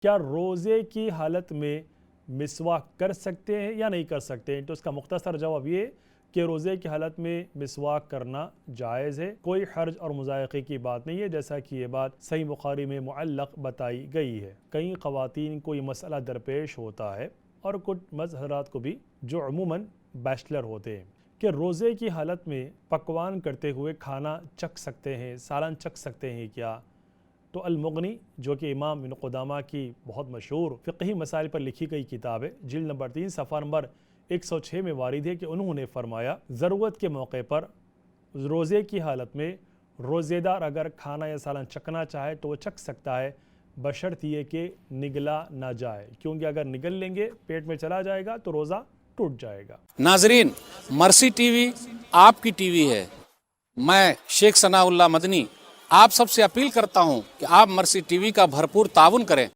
क्या रोज़े की हालत में मिसवाक कर सकते हैं या नहीं कर सकते हैं? तो इसका मुख्तसर जवाब ये कि रोज़े की हालत में मिसवाक करना जायज़ है, कोई हर्ज और मुज़ायक़े की बात नहीं है, जैसा कि ये बात सही बुखारी में मुअल्लक़ बताई गई है। कई ख़वातीन को ये मसला दरपेश होता है और कुछ मर्द हज़रात को भी जो अमूमन बैचलर होते हैं कि रोज़े की हालत में पकवान करते हुए खाना चख सकते हैं, सालन चख सकते हैं क्या? तो अल-मुग़नी जो कि इमाम इब्न क़ुदामा की बहुत मशहूर फ़िक़ही मसाइल पर लिखी गई किताब है, जिल्द नंबर 3 सफ़ा नंबर 106 में वारिद है कि उन्होंने फरमाया ज़रूरत के मौके पर रोज़े की हालत में रोज़ेदार अगर खाना या सालन चखना चाहे तो वो चख सकता है, बशर्त ये कि निगला ना जाए, क्योंकि अगर निगल लेंगे पेट में चला जाएगा तो रोज़ा टूट जाएगा। नाजरीन, मर्सी टीवी आपकी टीवी है। मैं शेख सनाउल्लाह मदनी आप सबसे अपील करता हूं कि आप मर्सी टीवी का भरपूर ताउन करें।